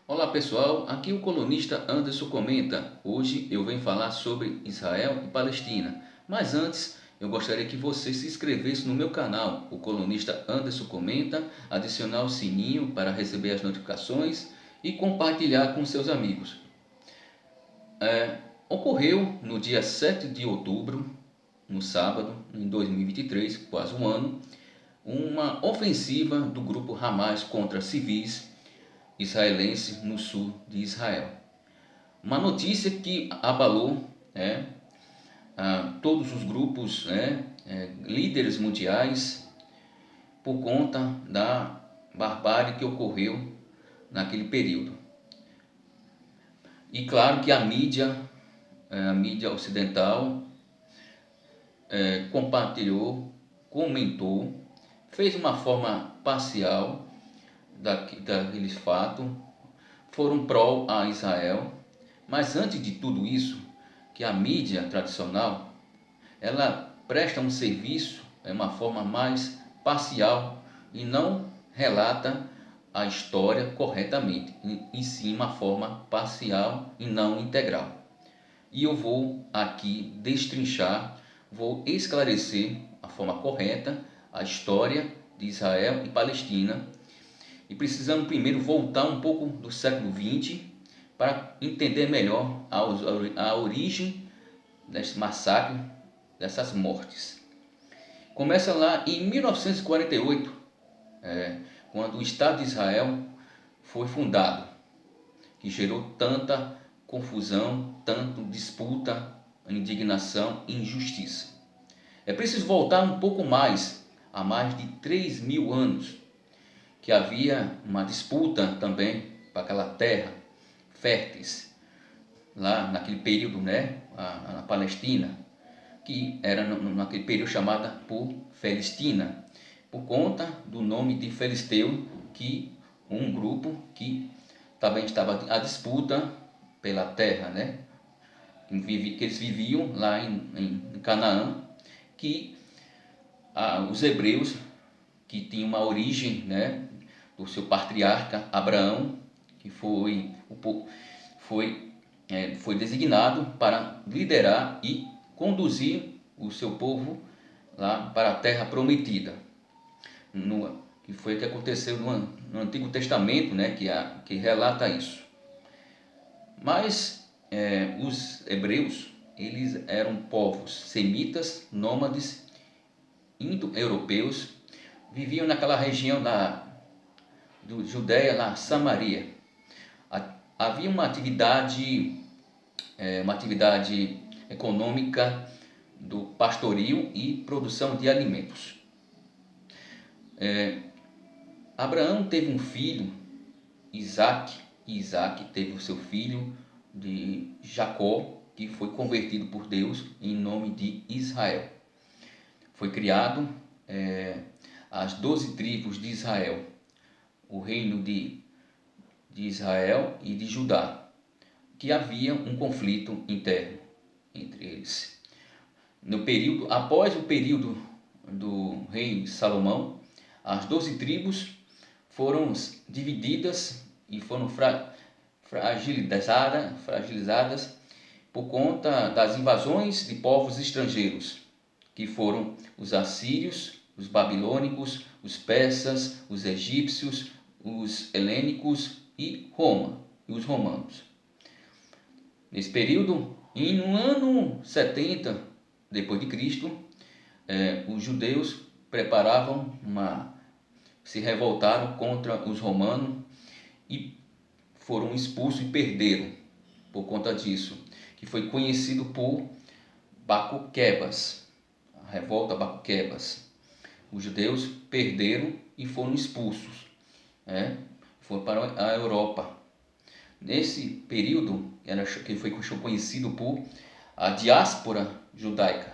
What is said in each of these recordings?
Olá pessoal, aqui o colunista Anderson comenta. Hoje eu venho falar sobre Israel e Palestina. Mas antes, eu gostaria que você se inscrevesse no meu canal, o colunista Anderson comenta, adicionar o sininho para receber as notificações e compartilhar com seus amigos. Ocorreu no dia 7 de outubro, no sábado, em 2023, quase um ano, uma ofensiva do grupo Hamas contra civis israelenses no sul de Israel. Uma notícia que abalou todos os grupos, líderes mundiais, por conta da barbárie que ocorreu naquele período. E claro que a mídia ocidental compartilhou, comentou, fez uma forma parcial daqueles fatos, foram pró a Israel. Mas antes de tudo isso, que a mídia tradicional, ela presta um serviço, uma forma mais parcial e não relata a história corretamente, e sim uma forma parcial e não integral. E eu vou aqui destrinchar, vou esclarecer a forma correta a história de Israel e Palestina. E precisamos primeiro voltar um pouco do século XX para entender melhor a origem desse massacre, dessas mortes. Começa lá em 1948, quando o Estado de Israel foi fundado, que gerou tanta confusão, tanto disputa, indignação e injustiça. É preciso voltar um pouco mais, há mais de 3.000 anos, que havia uma disputa também para aquela terra férteis, lá naquele período, na Palestina, que era naquele período chamada por Filistina, por conta do nome de Filisteu, que um grupo que também estava à disputa pela terra, que eles viviam lá em Canaã, que os hebreus, que tinham uma origem, do seu patriarca Abraão, que foi designado para liderar e conduzir o seu povo lá para a terra prometida, que foi o que aconteceu no Antigo Testamento, que relata isso. Mas os hebreus, eles eram povos semitas, nômades, indo-europeus, viviam naquela região do Judéia, na Samaria. Havia uma atividade econômica do pastorio e produção de alimentos. Abraão teve um filho, Isaac, e Isaac teve o seu filho de Jacó, que foi convertido por Deus em nome de Israel. Foi criado as 12 tribos de Israel, o reino de Israel e de Judá, que havia um conflito interno entre eles. Após o período do rei Salomão, as 12 tribos foram divididas e foram fragilizadas por conta das invasões de povos estrangeiros, que foram os assírios, os babilônicos, os persas, os egípcios, os helênicos e os romanos. Nesse período, no ano 70 depois de Cristo, os judeus se revoltaram contra os romanos e foram expulsos e perderam por conta disso, que foi conhecido por Bar-Coquebas, a revolta Bar-Coquebas. Os judeus perderam e foram expulsos, foram para a Europa. Nesse período, que foi conhecido por a diáspora judaica.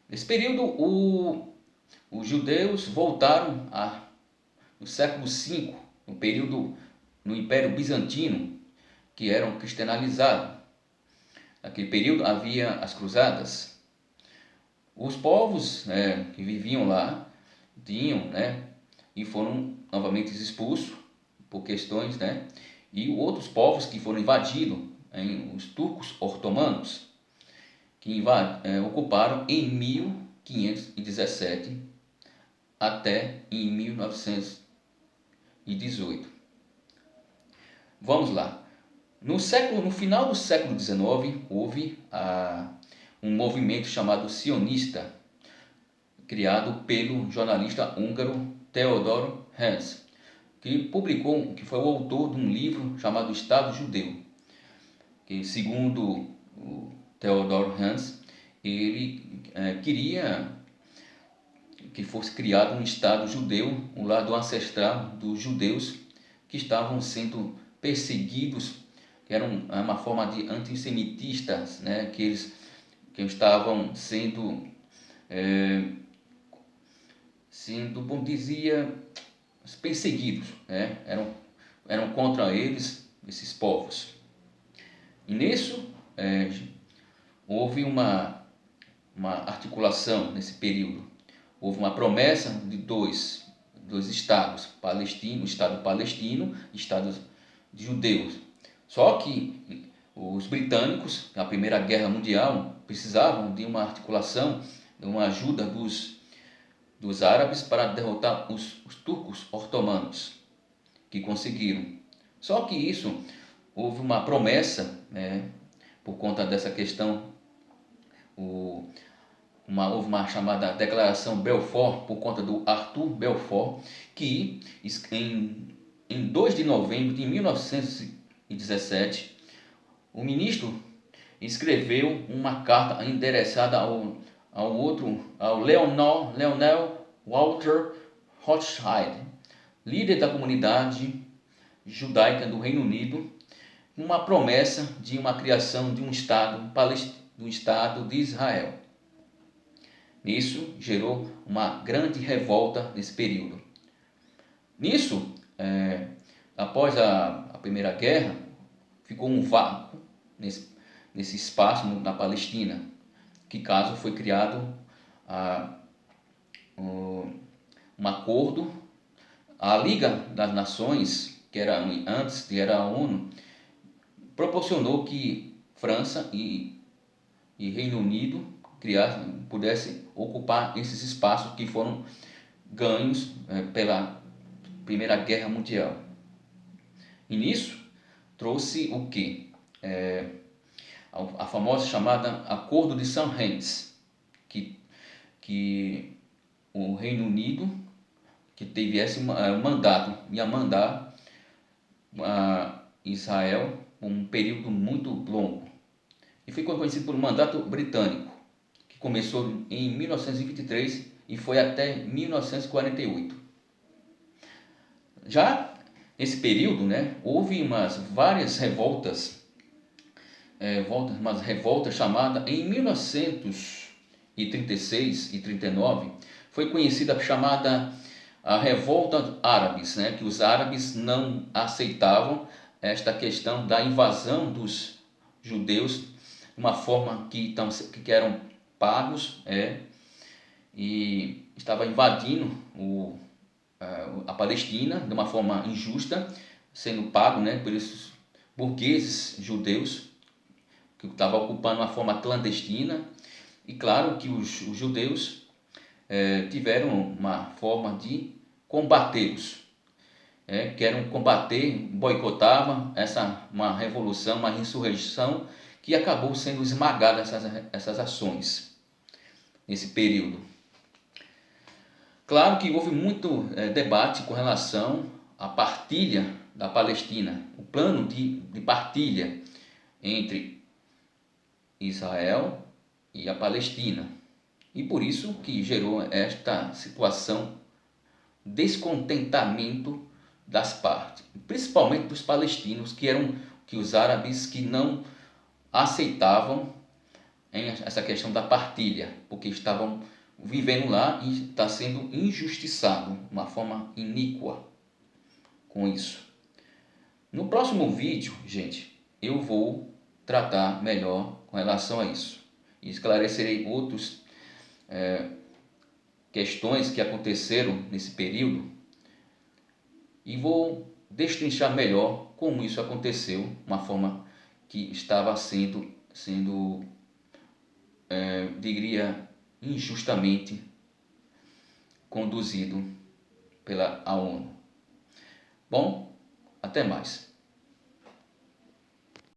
Nesse período, os judeus voltaram no século V, no Império Bizantino, que eram cristianizados. Naquele período havia as cruzadas. Os povos que viviam lá e foram novamente expulsos por questões e outros povos que foram invadidos, os turcos otomanos, que ocuparam em 1517 até em 1918. Vamos lá. No final do século XIX, houve um movimento chamado sionista, criado pelo jornalista húngaro Theodor Herzl, que foi o autor de um livro chamado Estado Judeu, que, segundo o Theodor Herzl, ele queria que fosse criado um Estado judeu, um lado ancestral dos judeus que estavam sendo perseguidos, que era uma forma de antissemitistas, né, que estavam sendo, como dizia, perseguidos, né, eram contra eles, esses povos. E nisso houve uma articulação nesse período. Houve uma promessa de dois estados, o Estado palestino e o Estado de judeus. Só que os britânicos, na Primeira Guerra Mundial, precisavam de uma articulação, de uma ajuda dos árabes para derrotar os turcos otomanos, que conseguiram. Só que isso, houve uma promessa, né, por conta dessa questão, houve uma chamada Declaração Balfour, por conta do Arthur Balfour, que em 2 de novembro de 1917, o ministro escreveu uma carta endereçada ao Leonel Walter Rothschild, líder da comunidade judaica do Reino Unido, uma promessa de uma criação de um Estado de Israel. Isso gerou uma grande revolta nesse período. Nisso, após a Primeira Guerra, ficou um vácuo nesse espaço na Palestina, que caso foi criado um acordo. A Liga das Nações, que era antes era a ONU, proporcionou que França e Reino Unido pudessem ocupar esses espaços que foram ganhos pela Primeira Guerra Mundial. E nisso trouxe o quê? A famosa chamada Acordo de Sirrens, que o Reino Unido, que tivesse um mandato, ia mandar a Israel um período muito longo. E foi conhecido por um mandato britânico, que começou em 1923 e foi até 1948. Já nesse período, né, houve várias revoltas, umas revoltas chamadas em 1936 e 39, foi conhecida chamada a Revolta Árabes, né, que os árabes não aceitavam esta questão da invasão dos judeus, de uma forma que eram pagos, e estava invadindo a Palestina de uma forma injusta, sendo pago, né, por esses burgueses judeus que estavam ocupando uma forma clandestina. E claro que os judeus tiveram uma forma de combatê-los, querem combater, boicotavam uma revolução, uma insurreição que acabou sendo esmagada essas ações nesse período. Claro que houve muito debate com relação à partilha da Palestina, o plano de partilha entre Israel e a Palestina. E por isso que gerou esta situação, descontentamento das partes, principalmente dos palestinos, que os árabes que não aceitavam essa questão da partilha, porque estavam vivendo lá e está sendo injustiçado de uma forma iníqua com isso. No próximo vídeo, gente, eu vou tratar melhor com relação a isso e esclarecerei outras questões que aconteceram nesse período e vou destrinchar melhor como isso aconteceu, uma forma que estava sendo diria, injustamente conduzido pela ONU. Bom, até mais.